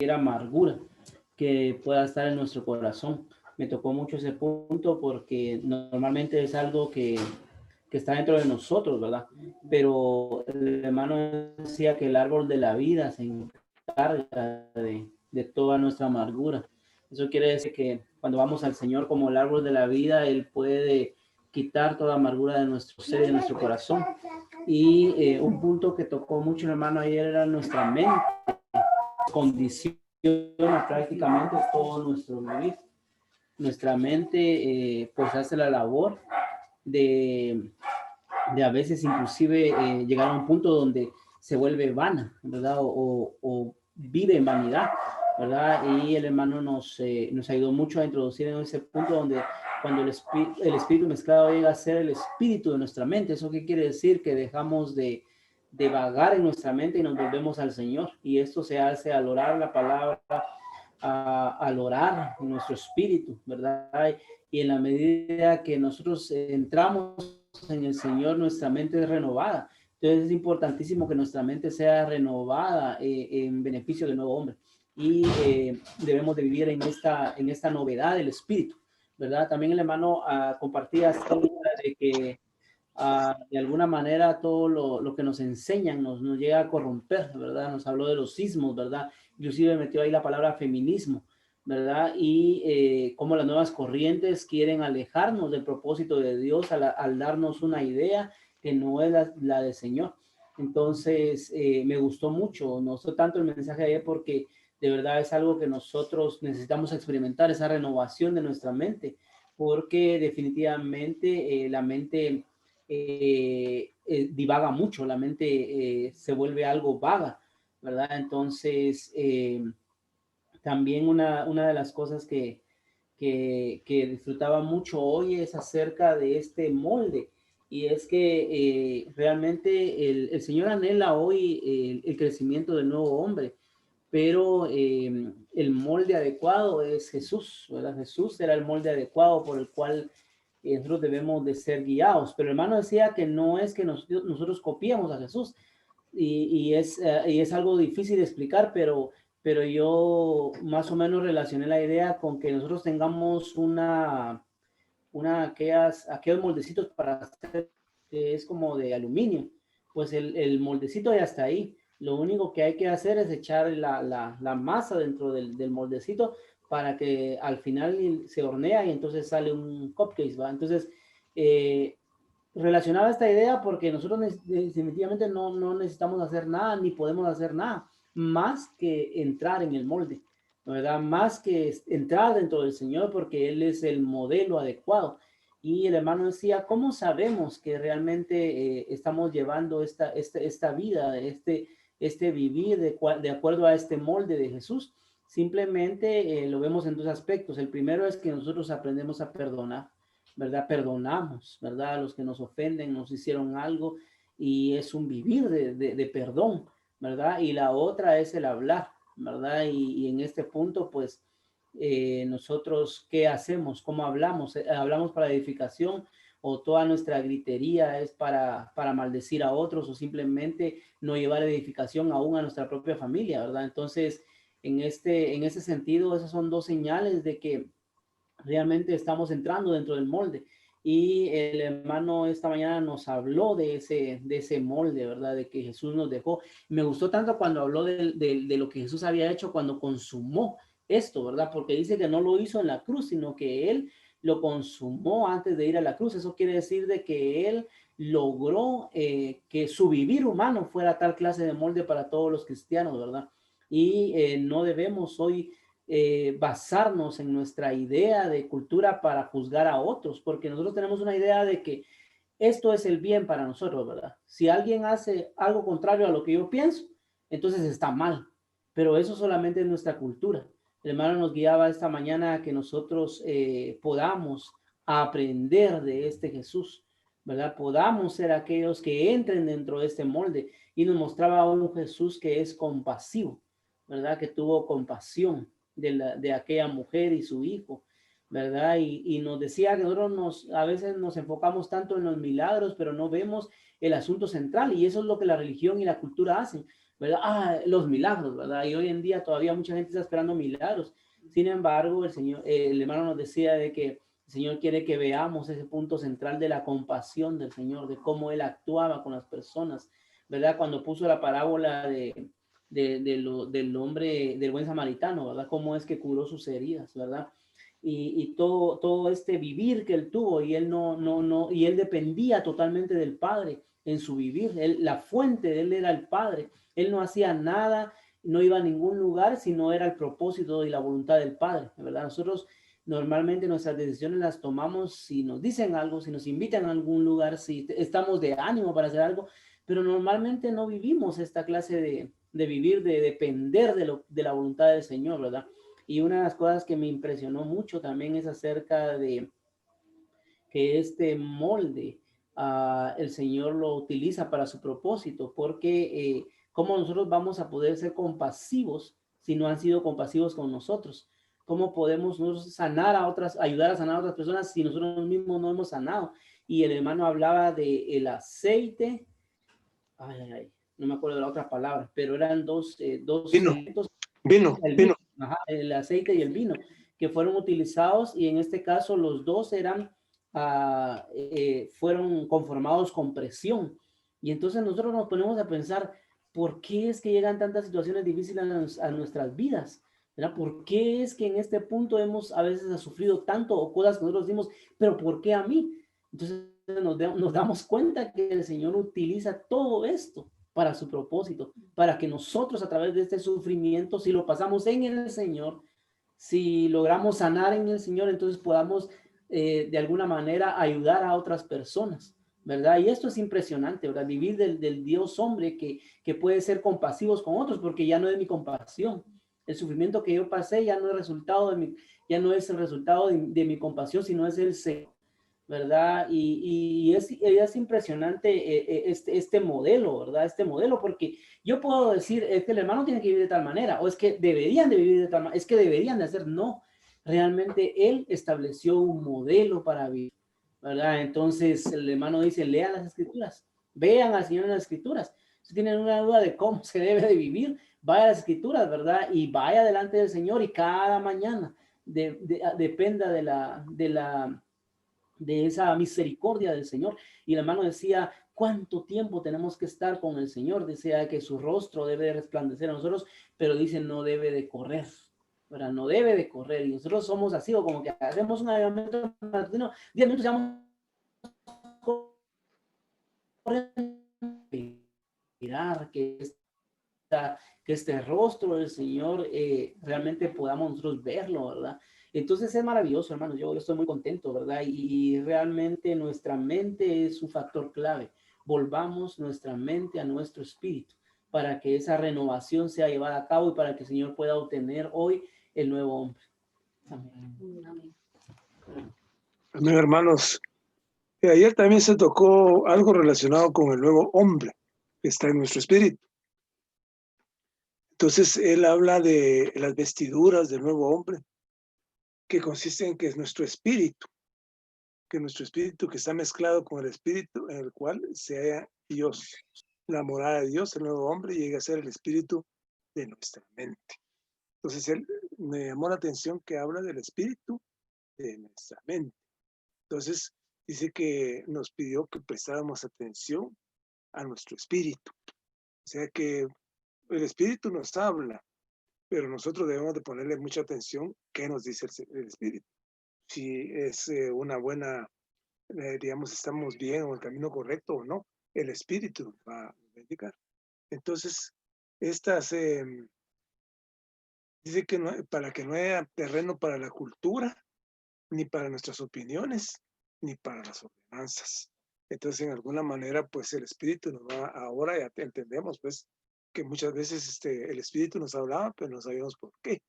amargura que pueda estar en nuestro corazón. Me tocó mucho ese punto porque normalmente es algo que está dentro de nosotros, ¿verdad? Pero el hermano decía que el árbol de la vida se encarga de toda nuestra amargura. Eso quiere decir que cuando vamos al Señor como el árbol de la vida, Él puede quitar toda amargura de nuestro ser y de nuestro corazón. Y un punto que tocó mucho el hermano ayer era nuestra mente, condiciona prácticamente todo nuestro vivir. Nuestra mente pues hace la labor de, de a veces inclusive llegar a un punto donde se vuelve vana, ¿verdad? O vive en vanidad, ¿verdad? Y el hermano nos ayudó mucho a introducir en ese punto donde cuando el espíritu mezclado llega a ser el espíritu de nuestra mente. ¿Eso qué quiere decir? Que dejamos de vagar en nuestra mente y nos volvemos al Señor. Y esto se hace al orar la palabra, al orar en nuestro espíritu, ¿verdad? Y en la medida que nosotros entramos en el Señor, nuestra mente es renovada. Entonces es importantísimo que nuestra mente sea renovada en beneficio del nuevo hombre. Y debemos de vivir en esta novedad del espíritu, ¿verdad? También el hermano compartía de que de alguna manera todo lo que nos enseñan nos llega a corromper, ¿verdad? Nos habló de los sismos, ¿verdad? Inclusive metió ahí la palabra feminismo, ¿verdad? Y cómo las nuevas corrientes quieren alejarnos del propósito de Dios al darnos una idea que no es la del Señor. Entonces, me gustó mucho, no gustó tanto el mensaje de ayer porque de verdad es algo que nosotros necesitamos experimentar, esa renovación de nuestra mente, porque definitivamente la mente divaga mucho, la mente se vuelve algo vaga, ¿verdad? Entonces, también una de las cosas que disfrutaba mucho hoy es acerca de este molde. Y es que realmente el Señor anhela hoy el crecimiento del nuevo hombre, pero el molde adecuado es Jesús, ¿verdad? Jesús era el molde adecuado por el cual nosotros debemos de ser guiados. Pero el hermano decía que no es que nosotros copiamos a Jesús, y es algo difícil de explicar, pero yo más o menos relacioné la idea con que nosotros tengamos aquellos moldecitos para hacer, que es como de aluminio. Pues el moldecito ya está ahí. Lo único que hay que hacer es echar la masa dentro del moldecito para que al final se hornea y entonces sale un cupcake, ¿va? Entonces, eh, relacionaba esta idea porque nosotros definitivamente no necesitamos hacer nada ni podemos hacer nada más que entrar en el molde, ¿verdad? Más que entrar dentro del Señor porque Él es el modelo adecuado. Y el hermano decía, ¿cómo sabemos que realmente estamos llevando esta vida, este vivir de acuerdo a este molde de Jesús? Simplemente lo vemos en dos aspectos. El primero es que nosotros aprendemos a perdonar, ¿verdad? Perdonamos, ¿verdad? A los que nos ofenden, nos hicieron algo, y es un vivir de perdón, ¿verdad? Y la otra es el hablar, ¿verdad? Y en este punto, pues, nosotros, ¿qué hacemos? ¿Cómo hablamos? ¿Hablamos para edificación o toda nuestra gritería es para maldecir a otros o simplemente no llevar edificación aún a nuestra propia familia, ¿verdad? Entonces, en ese sentido, esas son dos señales de que realmente estamos entrando dentro del molde. Y el hermano esta mañana nos habló de ese molde, ¿verdad? De que Jesús nos dejó. Me gustó tanto cuando habló de lo que Jesús había hecho cuando consumó esto, ¿verdad? Porque dice que no lo hizo en la cruz, sino que Él lo consumó antes de ir a la cruz. Eso quiere decir de que Él logró que su vivir humano fuera tal clase de molde para todos los cristianos, ¿verdad? Y no debemos hoy basarnos en nuestra idea de cultura para juzgar a otros, porque nosotros tenemos una idea de que esto es el bien para nosotros, ¿verdad? Si alguien hace algo contrario a lo que yo pienso, entonces está mal, pero eso solamente es nuestra cultura. El hermano nos guiaba esta mañana a que nosotros podamos aprender de este Jesús, ¿verdad? Podamos ser aquellos que entren dentro de este molde, y nos mostraba a un Jesús que es compasivo, ¿verdad? Que tuvo compasión de aquella mujer y su hijo, ¿verdad? Y nos decía que nosotros a veces nos enfocamos tanto en los milagros, pero no vemos el asunto central, y eso es lo que la religión y la cultura hacen. ¿verdad? Ah, los milagros, ¿verdad? Y hoy en día todavía mucha gente está esperando milagros. Sin embargo, el hermano nos decía de que el Señor quiere que veamos ese punto central de la compasión del Señor, de cómo Él actuaba con las personas, ¿verdad? Cuando puso la parábola del hombre, del buen samaritano, ¿verdad? Cómo es que curó sus heridas, ¿verdad? Y todo este vivir que él tuvo, y él y él dependía totalmente del Padre en su vivir. La fuente de él era el Padre. Él no hacía nada, no iba a ningún lugar, sino era el propósito y la voluntad del Padre, ¿verdad? Nosotros normalmente nuestras decisiones las tomamos si nos dicen algo, si nos invitan a algún lugar, si estamos de ánimo para hacer algo, pero normalmente no vivimos esta clase de vivir, de depender de la voluntad del Señor, ¿verdad? Y una de las cosas que me impresionó mucho también es acerca de que este molde el Señor lo utiliza para su propósito, porque ¿cómo nosotros vamos a poder ser compasivos si no han sido compasivos con nosotros? ¿Cómo podemos nosotros sanar a otras, ayudar a sanar a otras personas si nosotros mismos no hemos sanado? Y el hermano hablaba de el aceite, no me acuerdo de la otra palabra, pero eran dos Vino, elementos, vino, el vino, vino. el aceite y el vino, que fueron utilizados, y en este caso los dos fueron conformados con presión. Y entonces nosotros nos ponemos a pensar, ¿por qué es que llegan tantas situaciones difíciles a nuestras vidas? ¿Verdad? ¿Por qué es que en este punto hemos a veces sufrido tanto o cosas que nosotros decimos, pero ¿por qué a mí? Entonces nos damos cuenta que el Señor utiliza todo esto para su propósito, para que nosotros a través de este sufrimiento, si lo pasamos en el Señor, si logramos sanar en el Señor, entonces podamos de alguna manera ayudar a otras personas, ¿verdad? Y esto es impresionante, ¿verdad? Vivir del Dios hombre que puede ser compasivos con otros, porque ya no es mi compasión. El sufrimiento que yo pasé ya no es resultado ya no es el resultado de mi compasión, sino es el Señor, ¿verdad? Y es impresionante este modelo, ¿verdad? Este modelo, porque yo puedo decir, es que el hermano tiene que vivir de tal manera, o es que deberían de vivir de tal manera, es que deberían de hacer, no. Realmente él estableció un modelo para vivir, ¿verdad? Entonces el hermano dice, lean las escrituras, vean al Señor en las escrituras. Si tienen una duda de cómo se debe de vivir, vaya a las escrituras, ¿verdad? Y vaya delante del Señor y cada mañana dependa de esa misericordia del Señor. Y el hermano decía, ¿cuánto tiempo tenemos que estar con el Señor? Decía que su rostro debe de resplandecer a nosotros, pero dice, no debe de correr, ¿verdad? No debe de correr. Y nosotros somos así, o como que hacemos un avivamiento matutino, 10 minutos ya vamos a mirar que este rostro del Señor realmente podamos nosotros verlo, ¿verdad? Entonces es maravilloso, hermanos. Yo estoy muy contento, ¿verdad? Y realmente nuestra mente es un factor clave. Volvamos nuestra mente a nuestro espíritu para que esa renovación sea llevada a cabo y para que el Señor pueda obtener hoy el nuevo hombre. Amén. Amén, hermanos. Ayer también se tocó algo relacionado con el nuevo hombre que está en nuestro espíritu. Entonces, él habla de las vestiduras del nuevo hombre, que consiste en que es nuestro espíritu, que está mezclado con el espíritu en el cual sea Dios, la morada de Dios, el nuevo hombre, llega a ser el espíritu de nuestra mente. Entonces, él me llamó la atención que habla del espíritu de nuestra mente. Entonces, dice que nos pidió que prestáramos atención a nuestro espíritu. O sea que el espíritu nos habla, pero nosotros debemos de ponerle mucha atención qué nos dice el espíritu. Si es una buena, digamos, estamos bien o en el camino correcto o no, el espíritu nos va a indicar. Entonces, dice que para que no haya terreno para la cultura, ni para nuestras opiniones, ni para las ordenanzas. Entonces, en alguna manera, pues el espíritu nos va, ahora ya entendemos, pues, que muchas veces el espíritu nos hablaba, pero no sabíamos por qué,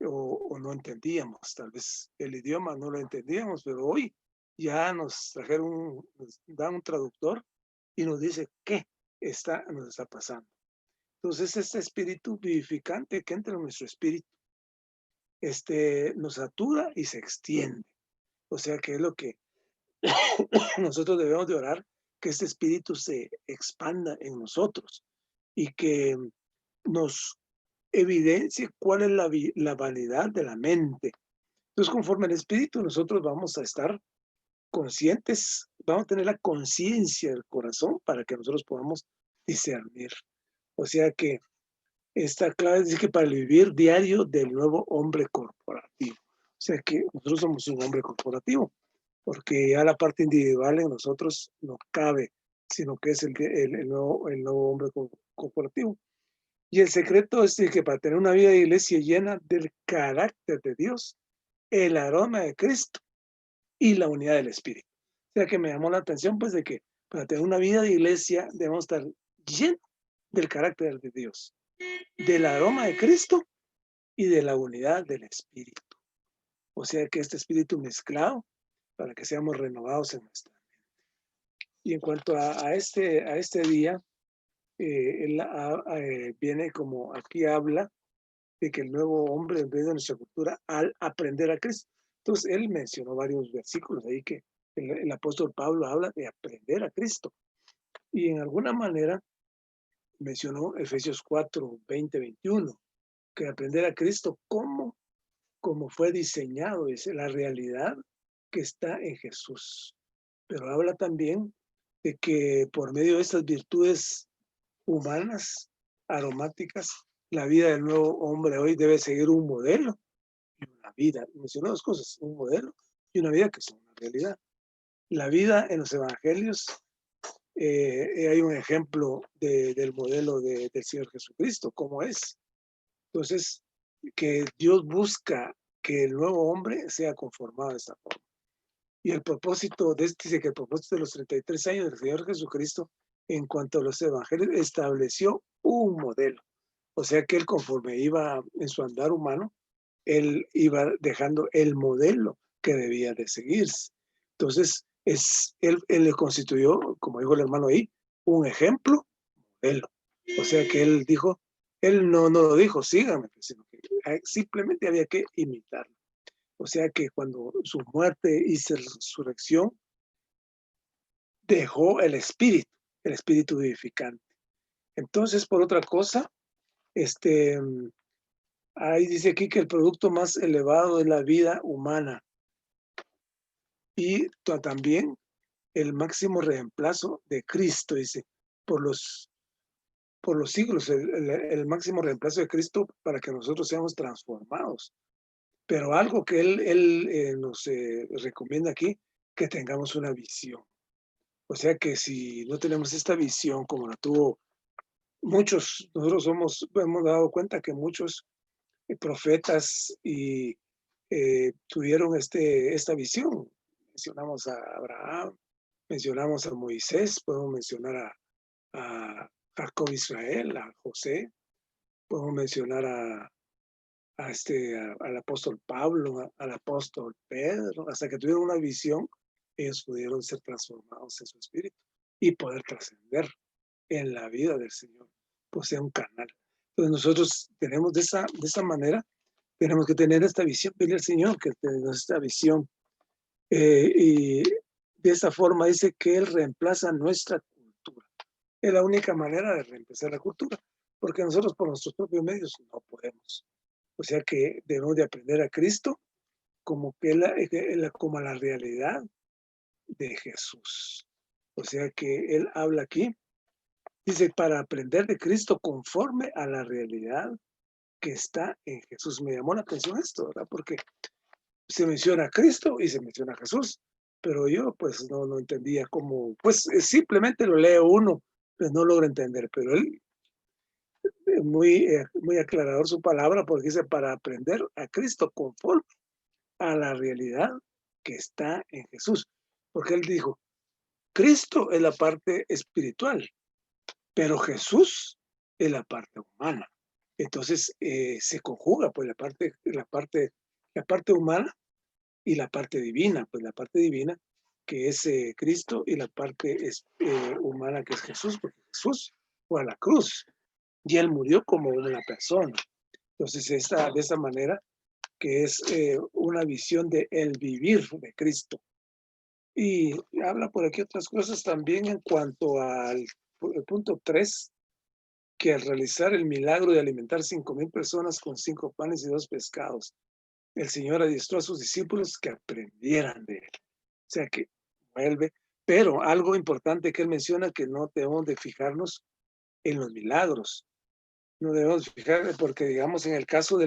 o no entendíamos, tal vez el idioma no lo entendíamos, pero hoy ya nos dan un traductor y nos dice qué nos está pasando. Entonces, este espíritu vivificante que entra en nuestro espíritu, nos satura y se extiende. O sea que es lo que nosotros debemos de orar, que este espíritu se expanda en nosotros, y que nos evidencie cuál es la vanidad de la mente. Entonces, conforme al Espíritu, nosotros vamos a estar conscientes, vamos a tener la conciencia del corazón para que nosotros podamos discernir. O sea que esta clave dice que para el vivir diario del nuevo hombre corporativo. O sea que nosotros somos un hombre corporativo, porque ya la parte individual en nosotros no cabe, sino que es el nuevo hombre corporativo. Y el secreto es de que para tener una vida de iglesia llena del carácter de Dios, el aroma de Cristo y la unidad del Espíritu. O sea que me llamó la atención pues de que para tener una vida de iglesia debemos estar llenos del carácter de Dios, del aroma de Cristo y de la unidad del Espíritu. O sea que este Espíritu mezclado para que seamos renovados en nuestra mente. Y en cuanto a este día, él viene como aquí habla de que el nuevo hombre en vez de nuestra cultura al aprender a Cristo. Entonces él mencionó varios versículos ahí que el apóstol Pablo habla de aprender a Cristo. Y en alguna manera mencionó Efesios 4, 20, 21, que aprender a Cristo como fue diseñado, es la realidad que está en Jesús. Pero habla también de que por medio de estas virtudes humanas, aromáticas, la vida del nuevo hombre hoy debe seguir un modelo y una vida. Mencionó dos cosas, un modelo y una vida que son una realidad. La vida en los evangelios, hay un ejemplo del modelo del Señor Jesucristo, cómo es. Entonces, que Dios busca que el nuevo hombre sea conformado de esa forma. Y el propósito de este, dice que el propósito de los 33 años del Señor Jesucristo en cuanto a los evangelios estableció un modelo. O sea que él conforme iba en su andar humano, él iba dejando el modelo que debía de seguirse. Entonces, él le constituyó, como dijo el hermano ahí, un ejemplo, modelo. O sea que él dijo, él no lo dijo, sígame, sino que simplemente había que imitarlo. O sea que cuando su muerte y su resurrección dejó el espíritu vivificante. Entonces, por otra cosa, ahí dice aquí que el producto más elevado es la vida humana y también el máximo reemplazo de Cristo, dice, por los siglos, el máximo reemplazo de Cristo para que nosotros seamos transformados. Pero algo que él nos recomienda aquí, que tengamos una visión. O sea que si no tenemos esta visión como la tuvo muchos, nosotros hemos dado cuenta que muchos profetas y tuvieron esta visión. Mencionamos a Abraham, mencionamos a Moisés, podemos mencionar a Jacob Israel, a José, podemos mencionar al apóstol Pablo, al apóstol Pedro, hasta que tuvieron una visión, ellos pudieron ser transformados en su espíritu y poder trascender en la vida del Señor, pues sea un canal. Entonces nosotros tenemos de esa manera, tenemos que tener esta visión, pedirle al Señor que tenemos esta visión. Y de esta forma dice que Él reemplaza nuestra cultura. Es la única manera de reemplazar la cultura, porque nosotros por nuestros propios medios no podemos. O sea que debemos de aprender a Cristo como como la realidad de Jesús. O sea que Él habla aquí, dice, para aprender de Cristo conforme a la realidad que está en Jesús. Me llamó la atención esto, ¿verdad? Porque se menciona a Cristo y se menciona a Jesús, pero yo pues no entendía cómo, pues simplemente lo leo uno, pues no logro entender, pero él muy aclarador su palabra porque dice para aprender a Cristo conforme a la realidad que está en Jesús, porque él dijo, Cristo es la parte espiritual, pero Jesús es la parte humana. Entonces se conjuga pues la parte humana y la parte divina, pues la parte divina que es Cristo y la parte humana que es Jesús, porque Jesús fue a la cruz y él murió como una persona. Entonces de esta manera que es una visión de el vivir de Cristo. Y habla por aquí otras cosas también en cuanto al punto 3, que al realizar el milagro de alimentar 5,000 personas con 5 panes y 2 pescados, el Señor adiestró a sus discípulos que aprendieran de él. O sea que vuelve, pero algo importante que él menciona, que no debemos de fijarnos en los milagros, no debemos fijar, porque digamos en el caso de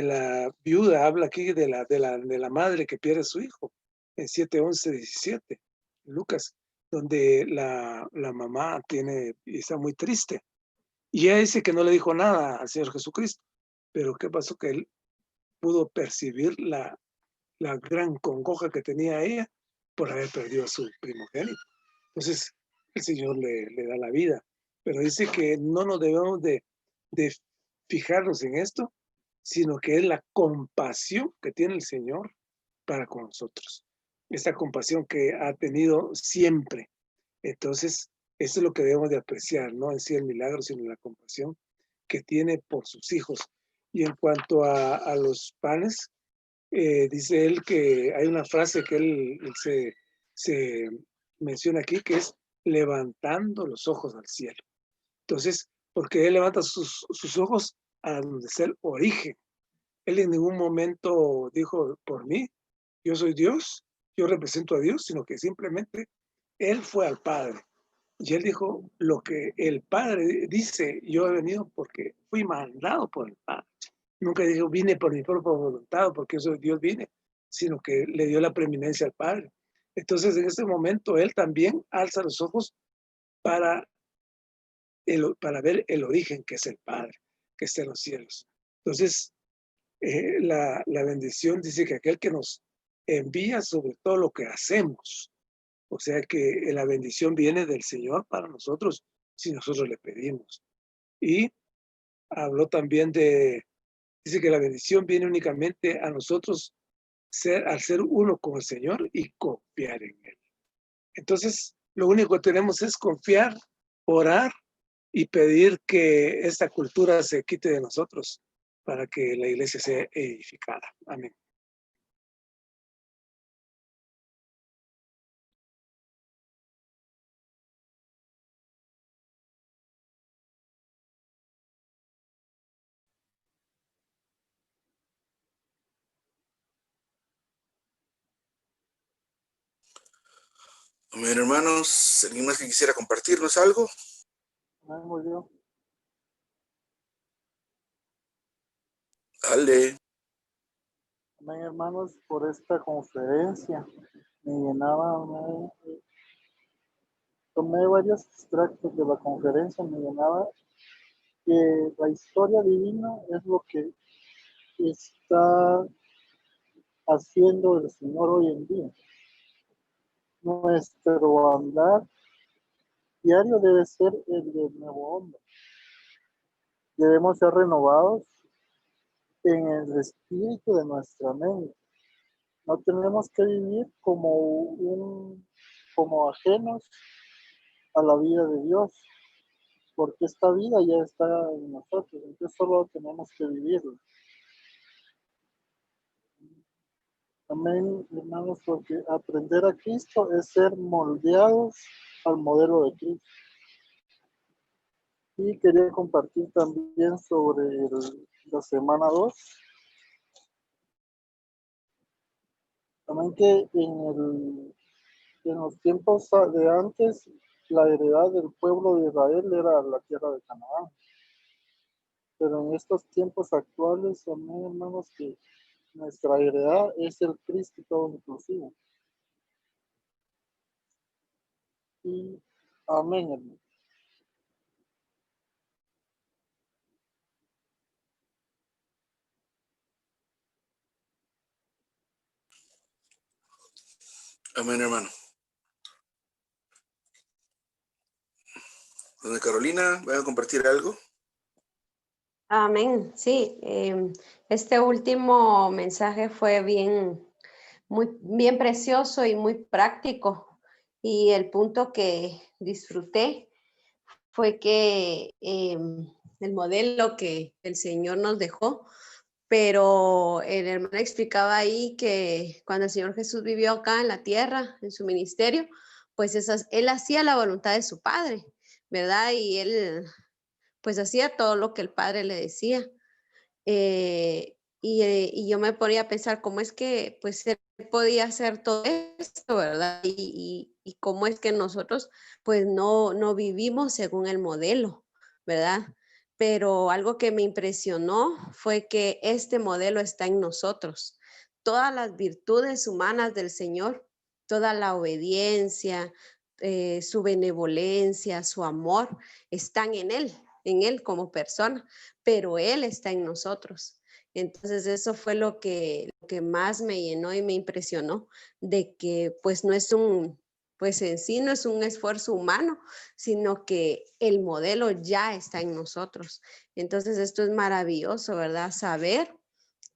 la viuda, habla aquí de la madre que pierde a su hijo, en 7:11-17, Lucas, donde la mamá está muy triste. Y ella dice que no le dijo nada al Señor Jesucristo, pero ¿qué pasó? Que él pudo percibir la gran congoja que tenía ella por haber perdido a su primogénito. Entonces, el Señor le da la vida. Pero dice que no nos debemos de fijarnos en esto, sino que es la compasión que tiene el Señor para con nosotros. Esta compasión que ha tenido siempre. Entonces, eso es lo que debemos de apreciar, no en sí el milagro, sino la compasión que tiene por sus hijos. Y en cuanto a los panes, dice él que hay una frase que él se menciona aquí, que es levantando los ojos al cielo. Entonces, porque él levanta sus ojos a donde es el origen. Él en ningún momento dijo, por mí, yo soy Dios, yo represento a Dios, sino que simplemente él fue al Padre. Y él dijo, lo que el Padre dice, yo he venido porque fui mandado por el Padre. Nunca dijo, vine por mi propia voluntad, porque yo soy Dios, vine, sino que le dio la preeminencia al Padre. Entonces, en este momento, él también alza los ojos para ver el origen, que es el Padre, que está en los cielos. Entonces, la bendición dice que aquel que nos envía sobre todo lo que hacemos, o sea que la bendición viene del Señor para nosotros si nosotros le pedimos. Y habló también dice que la bendición viene únicamente a nosotros al ser uno con el Señor y confiar en Él. Entonces, lo único que tenemos es confiar, orar y pedir que esta cultura se quite de nosotros para que la iglesia sea edificada. Amén. Amén, hermanos. ¿Alguien más que quisiera compartirnos algo? Muy bien. Dale. Amén, hermanos, por esta conferencia. Me llenaba, tomé varios extractos de la conferencia, me llenaba que la historia divina es lo que está haciendo el Señor hoy en día. Nuestro andar diario debe ser el del nuevo hombre. Debemos ser renovados en el espíritu de nuestra mente. No tenemos que vivir como ajenos a la vida de Dios, porque esta vida ya está en nosotros, entonces solo tenemos que vivirla. Amén, hermanos, porque aprender a Cristo es ser moldeados al modelo de Cristo. Y quería compartir también sobre la semana 2. También que en los tiempos de antes, la heredad del pueblo de Israel era la tierra de Canaán. Pero en estos tiempos actuales, amén, hermanos, que nuestra heredad es el Cristo todo inclusivo. Y amén, hermano. Amén, hermano. Doña Carolina, ¿van a compartir algo? Amén, sí. Este último mensaje fue bien precioso y muy práctico. Y el punto que disfruté fue que el modelo que el Señor nos dejó, pero el hermano explicaba ahí que cuando el Señor Jesús vivió acá en la tierra, en su ministerio, pues él hacía la voluntad de su Padre, ¿verdad? Y él pues hacía todo lo que el padre le decía. Y yo me ponía a pensar cómo es que pues él podía hacer todo esto, ¿verdad? Y cómo es que nosotros pues no vivimos según el modelo, ¿verdad? Pero algo que me impresionó fue que este modelo está en nosotros. Todas las virtudes humanas del Señor, toda la obediencia, su benevolencia, su amor, están en Él como persona, pero Él está en nosotros. Entonces eso fue lo que más me llenó y me impresionó, de que pues no es pues en sí no es un esfuerzo humano, sino que el modelo ya está en nosotros. Entonces esto es maravilloso, ¿verdad? Saber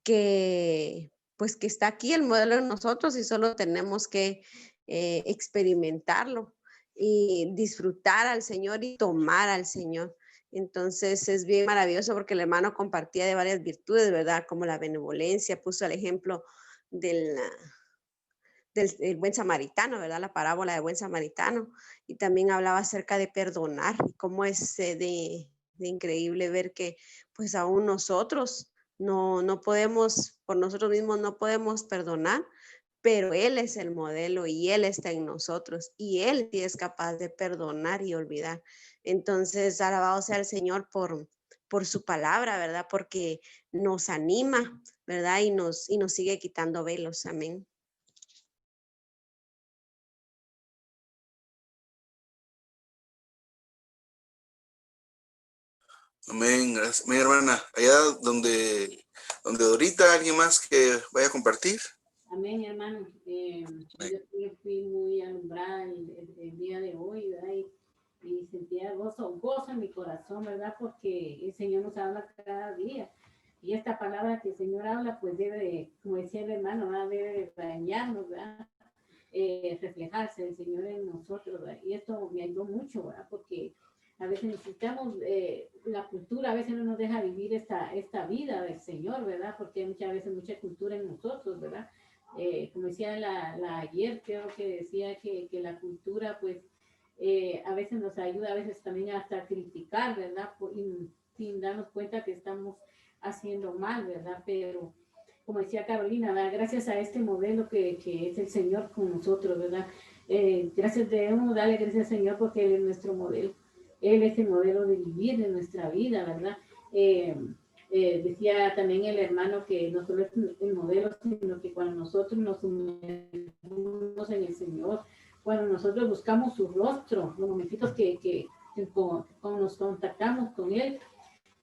que pues que está aquí el modelo en nosotros y solo tenemos que experimentarlo y disfrutar al Señor y tomar al Señor. Entonces es bien maravilloso porque el hermano compartía de varias virtudes, ¿verdad? Como la benevolencia, puso el ejemplo del buen samaritano, ¿verdad? La parábola del buen samaritano. Y también hablaba acerca de perdonar, cómo es de increíble ver que pues aún nosotros no podemos, por nosotros mismos no podemos perdonar, pero Él es el modelo y Él está en nosotros y Él sí es capaz de perdonar y olvidar. Entonces, alabado sea el Señor por su palabra, ¿verdad? Porque nos anima, ¿verdad? Y nos sigue quitando velos. Amén. Amén, gracias. Mi hermana, allá donde ahorita alguien más que vaya a compartir. Amén, hermano. Yo fui muy alumbrada el día de hoy, ¿verdad? Y sentía gozo en mi corazón, ¿verdad? Porque el Señor nos habla cada día. Y esta palabra que el Señor habla, pues debe, como decía el hermano, ¿verdad? Debe dañarnos, ¿verdad? Reflejarse el Señor en nosotros, ¿verdad? Y esto me ayudó mucho, ¿verdad? Porque a veces necesitamos, la cultura a veces no nos deja vivir esta vida del Señor, ¿verdad? Porque hay muchas veces mucha cultura en nosotros, ¿verdad? Como decía la ayer, creo que decía que la cultura, pues, a veces nos ayuda, a veces también hasta a criticar, ¿verdad? Sin darnos cuenta que estamos haciendo mal, ¿verdad? Pero, como decía Carolina, ¿verdad? Gracias a este modelo que es el Señor con nosotros, ¿verdad? Gracias, debemos darle gracias al Señor porque Él es nuestro modelo. Él es el modelo de vivir en nuestra vida, ¿verdad? Decía también el hermano que no solo es el modelo, sino que cuando nosotros nos unimos en el Señor, cuando nosotros buscamos su rostro, los momentitos que nos contactamos con Él,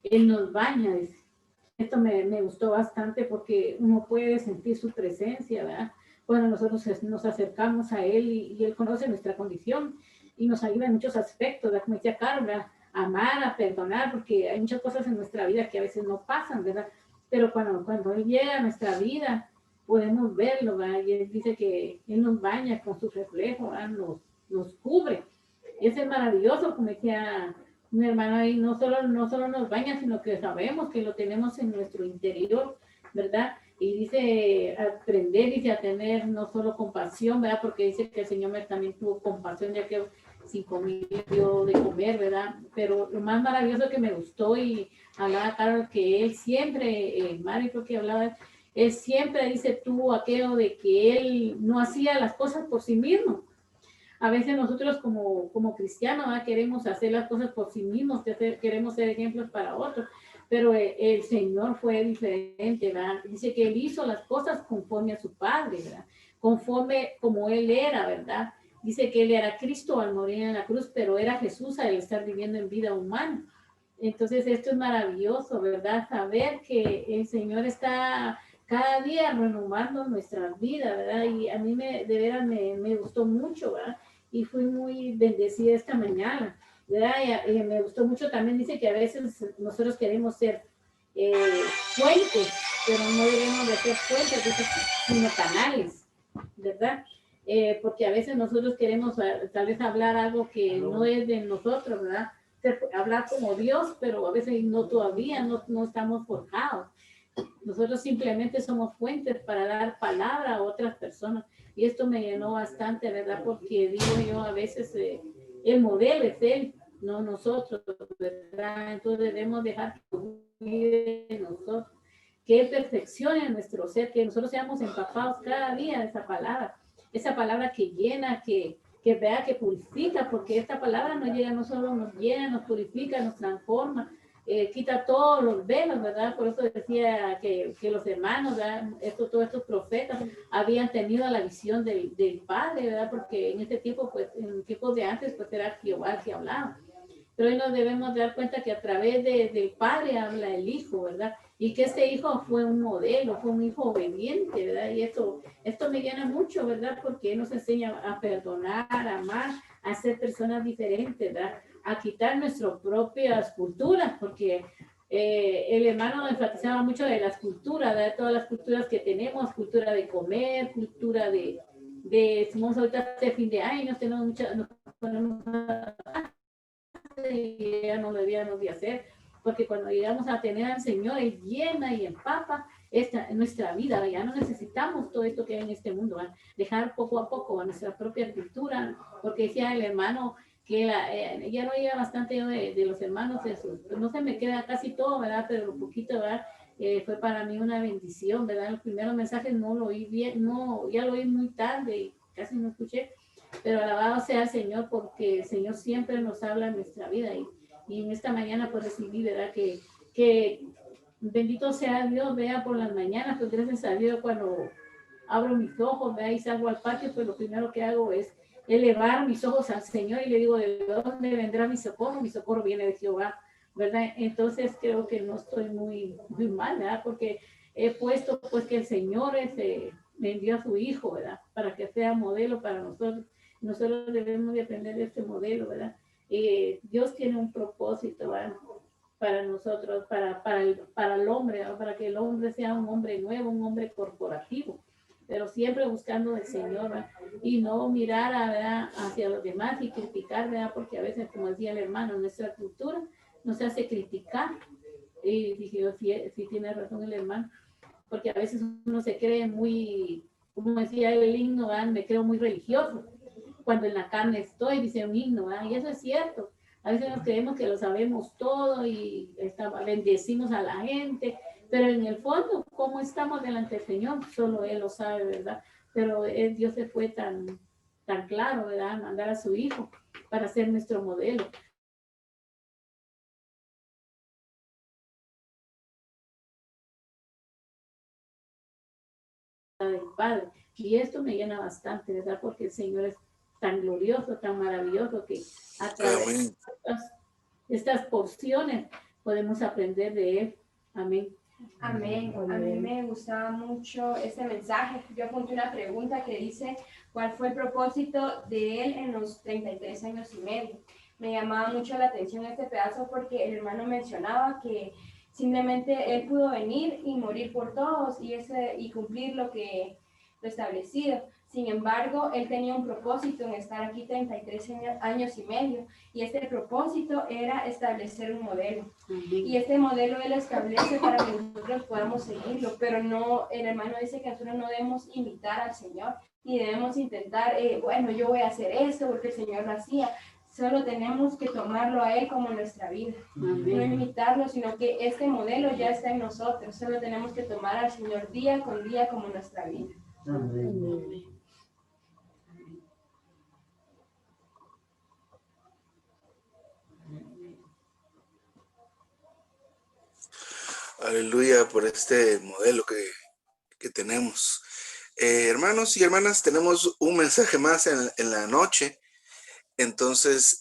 Él nos baña. Esto me gustó bastante porque uno puede sentir su presencia, ¿verdad? Cuando nosotros nos acercamos a Él y Él conoce nuestra condición y nos ayuda en muchos aspectos, ¿verdad? Como decía Carla, a amar, a perdonar, porque hay muchas cosas en nuestra vida que a veces no pasan, ¿verdad? Pero cuando Él llega a nuestra vida, podemos verlo, ¿verdad? Y Él dice que Él nos baña con su reflejo, ¿verdad? Nos cubre. Y eso es maravilloso, como decía mi hermano ahí, no solo nos baña, sino que sabemos que lo tenemos en nuestro interior, ¿verdad? Y dice aprender, dice a tener no solo compasión, ¿verdad? Porque dice que el Señor también tuvo compasión, ya que 5,000 dio de comer, ¿verdad? Pero lo más maravilloso que me gustó y hablaba Carol, que él siempre, Mario creo que hablaba, él siempre dice tuvo aquello de que él no hacía las cosas por sí mismo. A veces nosotros como cristianos, ¿verdad? Queremos hacer las cosas por sí mismos, queremos ser ejemplos para otros, pero el Señor fue diferente, ¿verdad? Dice que Él hizo las cosas conforme a su Padre, ¿verdad? Conforme como Él era, ¿verdad? Dice que Él era Cristo al morir en la cruz, pero era Jesús al estar viviendo en vida humana. Entonces esto es maravilloso, ¿verdad? Saber que el Señor está cada día renovando nuestras vidas, ¿verdad? Y a mí de veras me gustó mucho, ¿verdad? Y fui muy bendecida esta mañana, ¿verdad? Y me gustó mucho también, dice que a veces nosotros queremos ser fuentes, pero no debemos de ser fuentes, sino canales, ¿verdad? Porque a veces nosotros queremos tal vez hablar algo que no es de nosotros, ¿verdad? Hablar como Dios, pero a veces todavía no estamos forjados. Nosotros simplemente somos fuentes para dar palabra a otras personas. Y esto me llenó bastante, ¿verdad? Porque digo yo, a veces el modelo es Él, no nosotros, ¿verdad? Entonces debemos dejar que vive en nosotros, que Él perfeccione nuestro ser, que nosotros seamos empapados cada día de esa palabra que llena, que vea, que purifica, porque esta palabra nos llega, no solo nos llena, nos purifica, nos transforma, quita todos los velos, ¿verdad? Por eso decía que los hermanos, ¿verdad? Todos estos profetas habían tenido la visión del Padre, ¿verdad? Porque en este tiempo, pues, en tiempos de antes, pues era Jehová el que hablaba. Pero hoy nos debemos dar cuenta que a través del Padre habla el Hijo, ¿verdad? Y que este Hijo fue un modelo, fue un Hijo obediente, ¿verdad? Y esto me llena mucho, ¿verdad? Porque nos enseña a perdonar, a amar, a ser personas diferentes, ¿verdad? A quitar nuestras propias culturas, porque el hermano enfatizaba mucho de las culturas, de todas las culturas que tenemos, cultura de comer, cultura de somos ahorita este fin de año, tenemos muchas, y ya no lo debíamos de hacer, porque cuando llegamos a tener al Señor, Él llena y empapa nuestra vida, ya no necesitamos todo esto que hay en este mundo, ¿verdad? Dejar poco a poco a nuestra propia cultura, porque decía el hermano que ya lo oía bastante yo de los hermanos, no se me queda casi todo, ¿verdad? Pero lo poquito, ¿verdad? Fue para mí una bendición, ¿verdad? Los primeros mensajes no lo oí bien, no, ya lo oí muy tarde y casi no escuché, pero alabado sea el Señor, porque el Señor siempre nos habla en nuestra vida, y en esta mañana pues recibí, ¿verdad? Que bendito sea Dios, vea, por las mañanas, pues gracias a Dios, cuando abro mis ojos, vea, y salgo al patio, pues lo primero que hago es elevar mis ojos al Señor y le digo, ¿de dónde vendrá mi socorro? Mi socorro viene de Jehová, ¿verdad? Entonces creo que no estoy muy mal, ¿verdad? Porque he puesto pues que el Señor me envió a su Hijo, ¿verdad? Para que sea modelo para nosotros. Nosotros debemos de aprender de este modelo, ¿verdad? Dios tiene un propósito, ¿verdad? Para nosotros, para el hombre, ¿verdad? Para que el hombre sea un hombre nuevo, un hombre corporativo, pero siempre buscando el Señor, ¿verdad? Y no mirar, ¿verdad?, hacia los demás y criticar, ¿verdad? Porque a veces, como decía el hermano, nuestra cultura nos hace criticar. Y dije yo, sí tiene razón el hermano, porque a veces uno se cree muy, como decía el himno, ¿verdad? Me creo muy religioso, cuando en la carne estoy, dice un himno, ¿verdad? Y eso es cierto. A veces nos creemos que lo sabemos todo y bendecimos a la gente, pero en el fondo, ¿cómo estamos delante del Señor? Solo Él lo sabe, ¿verdad? Pero Dios se fue tan claro, ¿verdad? Mandar a su Hijo para ser nuestro modelo. Del Padre. Y esto me llena bastante, ¿verdad? Porque el Señor es tan glorioso, tan maravilloso, que a través de estas porciones podemos aprender de Él. Amén. Amén. A mí me gustaba mucho este mensaje. Yo apunté una pregunta que dice, ¿cuál fue el propósito de Él en los 33 años y medio? Me llamaba mucho la atención este pedazo porque el hermano mencionaba que simplemente Él pudo venir y morir por todos y cumplir lo establecido. Sin embargo, Él tenía un propósito en estar aquí 33 años y medio, y este propósito era establecer un modelo. Y este modelo Él establece para que nosotros podamos seguirlo, pero no, el hermano dice que nosotros no debemos imitar al Señor, ni debemos intentar, bueno, yo voy a hacer esto porque el Señor lo hacía. Solo tenemos que tomarlo a Él como nuestra vida. Amén. No imitarlo, sino que este modelo ya está en nosotros. Solo tenemos que tomar al Señor día con día como nuestra vida. Amén. Aleluya por este modelo que tenemos. Hermanos y hermanas, tenemos un mensaje más en la noche. Entonces,